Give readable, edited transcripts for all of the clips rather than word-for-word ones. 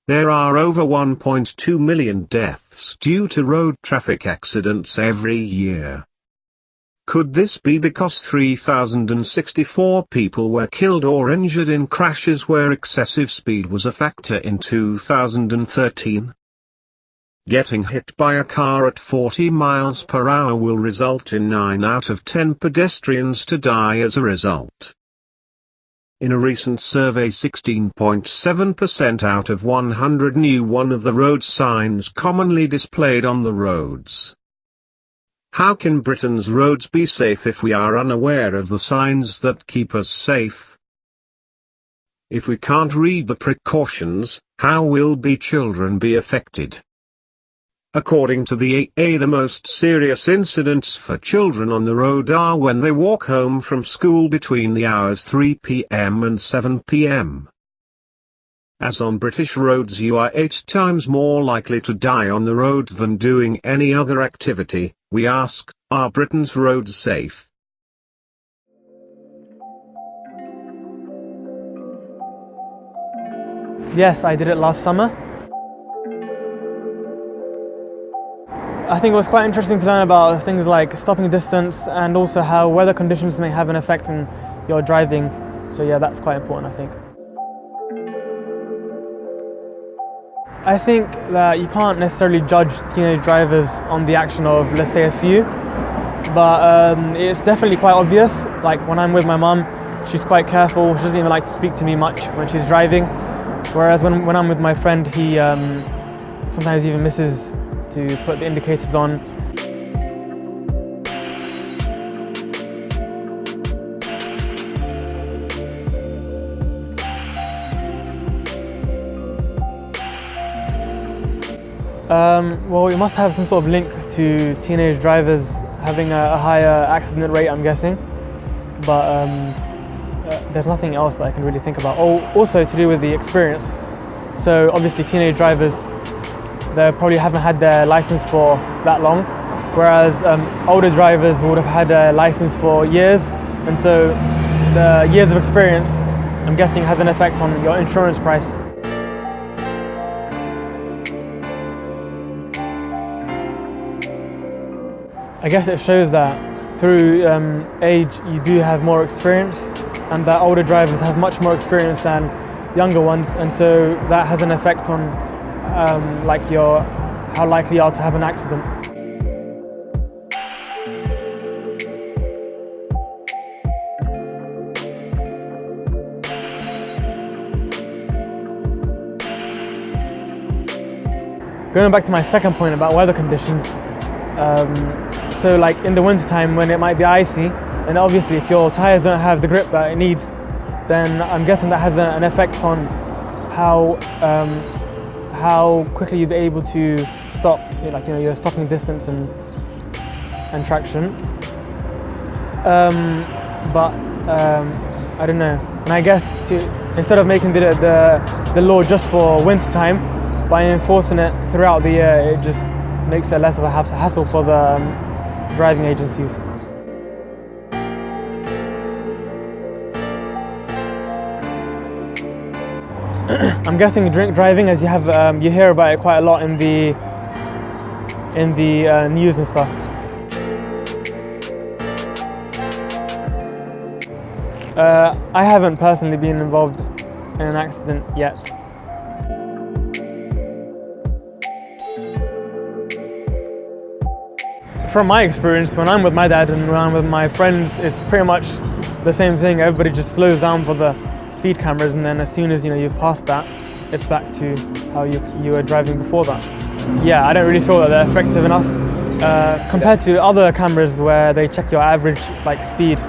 There are over 1.2 million deaths due to road traffic accidents every year. Could this be because 3,064 people were killed or injured in crashes where excessive speed was a factor in 2013? Getting hit by a car at 40 miles per hour will result in 9 out of 10 pedestrians to die as a result. In a recent survey, 16.7% out of 100 knew one of the road signs commonly displayed on the roads. How can Britain's roads be safe if we are unaware of the signs that keep us safe? If we can't read the precautions, how will children be affected? According to the AA, the most serious incidents for children on the road are when they walk home from school between the hours 3 p.m. and 7 p.m. As on British roads you are 8 times more likely to die on the road than doing any other activity, we ask, are Britain's roads safe? Yes, I did it last summer. I think it was quite interesting to learn about things like stopping distance and also how weather conditions may have an effect on your driving. So yeah, that's quite important, I think. I think that you can't necessarily judge teenage drivers on the action of, let's say, a few, but it's definitely quite obvious. Like when I'm with my mum, she's quite careful. She doesn't even like to speak to me much when she's driving. Whereas when I'm with my friend, he sometimes even misses to put the indicators on. Well, it must have some sort of link to teenage drivers having a higher accident rate, I'm guessing. But there's nothing else that I can really think about. Oh, also to do with the experience. So obviously teenage drivers, they probably haven't had their license for that long, whereas older drivers would have had a license for years, and so the years of experience, I'm guessing, has an effect on your insurance price. I guess it shows that through age you do have more experience, and that older drivers have much more experience than younger ones, and so that has an effect on how likely you are to have an accident. Going back to my second point about weather conditions, so like in the winter time when it might be icy, and obviously if your tyres don't have the grip that it needs, then I'm guessing that has an effect on how quickly you'll be able to stop, your stopping distance and traction. I don't know. And I guess instead of making the law just for winter time, by enforcing it throughout the year, it just makes it less of a hassle for the driving agencies. I'm guessing drink driving, as you hear about it quite a lot in the news and stuff. I haven't personally been involved in an accident yet. From my experience, when I'm with my dad and when I'm with my friends, it's pretty much the same thing. Everybody just slows down for the speed cameras, and then as soon as you've passed that, it's back to how you were driving before that. Yeah, I don't really feel that they're effective enough compared to other cameras where they check your average speed.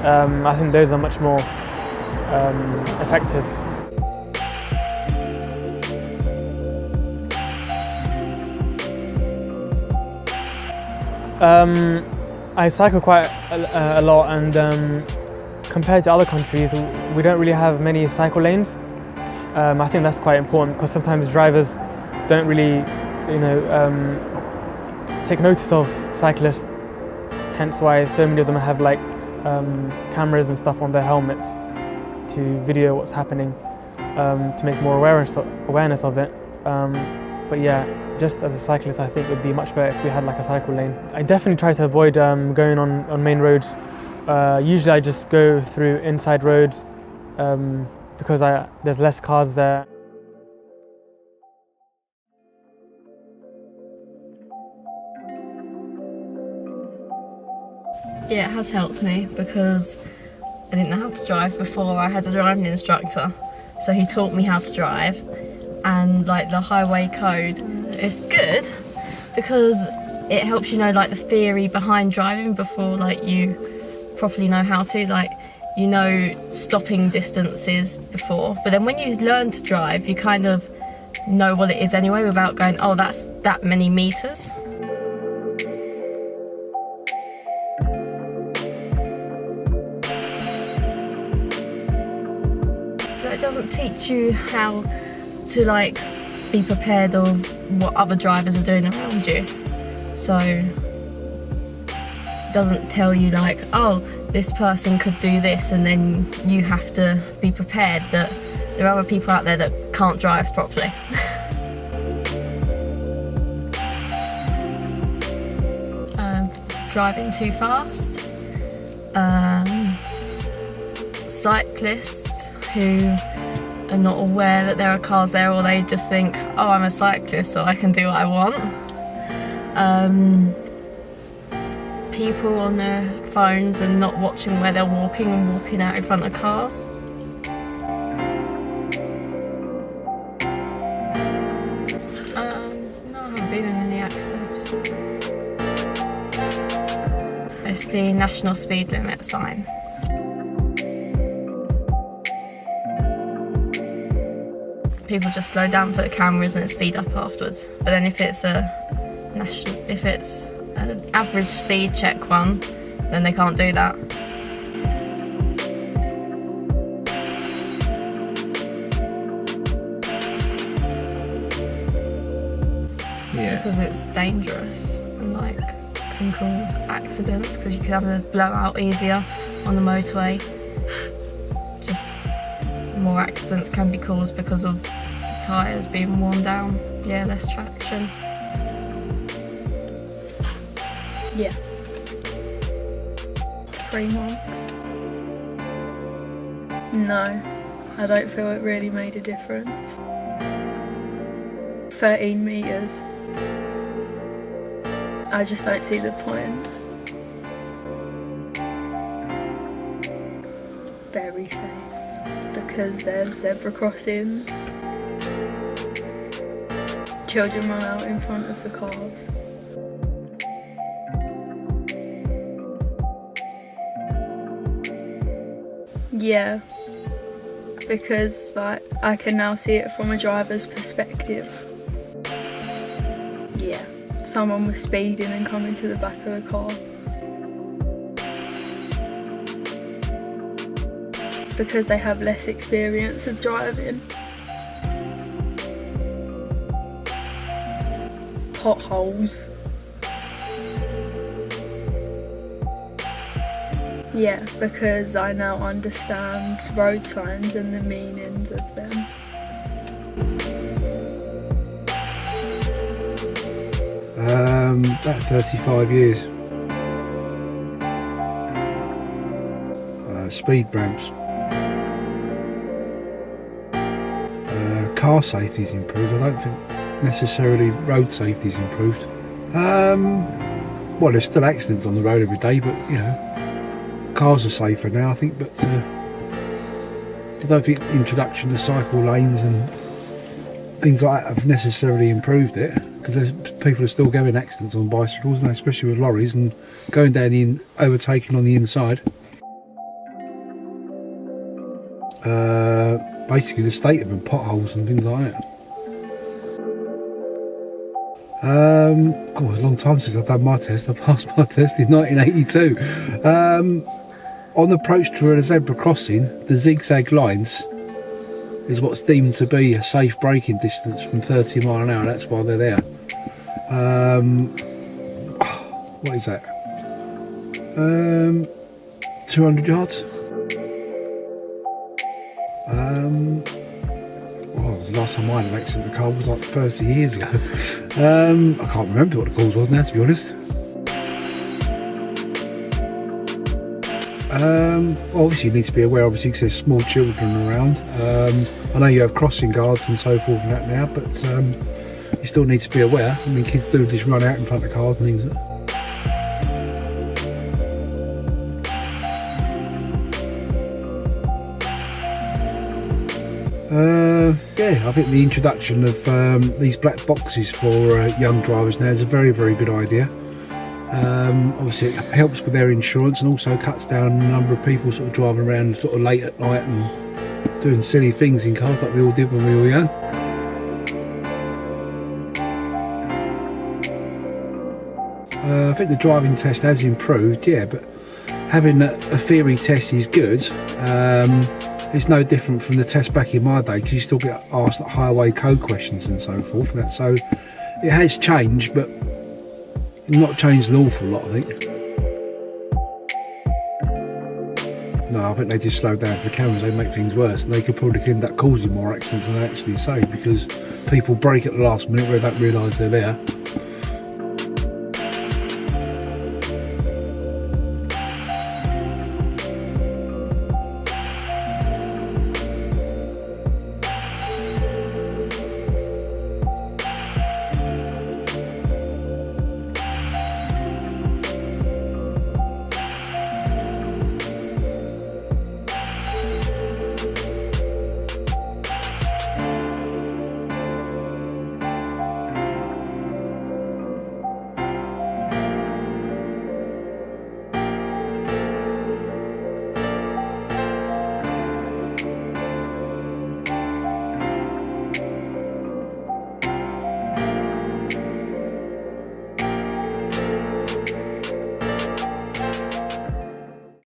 I think those are much more effective. I cycle quite a lot, and compared to other countries, we don't really have many cycle lanes. I think that's quite important because sometimes drivers don't really, take notice of cyclists. Hence why so many of them have cameras and stuff on their helmets to video what's happening. to make more awareness of it. But yeah, just as a cyclist, I think it would be much better if we had like a cycle lane. I definitely try to avoid going on main roads. Usually I just go through inside roads because there's less cars there. Yeah, it has helped me because I didn't know how to drive before. I had a driving instructor, so he taught me how to drive. And like the highway code, it's good because it helps you know like the theory behind driving before like you properly know how to, like you know stopping distances before. But then when you learn to drive, you kind of know what it is anyway without going, oh, that's that many meters. It doesn't teach you how to like be prepared of what other drivers are doing around you. So it doesn't tell you like, oh, this person could do this, and then you have to be prepared that there are other people out there that can't drive properly. Driving too fast. Cyclists who are not aware that there are cars there, or they just think, oh, I'm a cyclist so I can do what I want. People on their phones and not watching where they're walking and walking out in front of cars. No, I haven't been in any accidents. It's the national speed limit sign. People just slow down for the cameras and then speed up afterwards. But then if it's an average speed check one, then they can't do that. Yeah. Because it's dangerous and like can cause accidents because you can have a blowout easier on the motorway. Just more accidents can be caused because of tyres being worn down. Yeah, less traction. Yeah. 3 marks. No, I don't feel it really made a difference. 13 metres. I just don't see the point. Very safe, because there's zebra crossings. Children run out in front of the cars. Yeah, because like I can now see it from a driver's perspective. Yeah, someone was speeding and coming to the back of the car. Because they have less experience of driving. Potholes. Yeah, because I now understand road signs and the meanings of them. About 35 years. Speed ramps. Car safety's improved. I don't think necessarily road safety's improved. Well, there's still accidents on the road every day, but you know, cars are safer now, I think. But I don't think introduction to cycle lanes and things like that have necessarily improved it, because people are still getting accidents on bicycles, and especially with lorries and going down overtaking on the inside. Basically the state of them, potholes and things like that. God, it was a long time since I've done my test. I passed my test in 1982. On the approach to a zebra crossing, the zigzag lines is what's deemed to be a safe braking distance from 30 mile an hour. That's why they're there. What is that? 200 yards. The last time I had an accident with a car was like 30 years ago. I can't remember what the cause was now, to be honest. Well, obviously you need to be aware, obviously, because there's small children around. I know you have crossing guards and so forth and that now, but you still need to be aware. I mean, kids do just run out in front of cars and things. Yeah, I think the introduction of these black boxes for young drivers now is a very, very good idea. Obviously it helps with their insurance and also cuts down the number of people sort of driving around sort of late at night and doing silly things in cars like we all did when we were young. I think the driving test has improved, yeah, but having a theory test is good. It's no different from the test back in my day, because you still get asked highway code questions and so forth. And that, so it has changed, but not changed an awful lot, I think. No, I think they just slowed down for the cameras. They make things worse, and they could probably end up causing more accidents than they actually say, because people brake at the last minute where they don't realise they're there.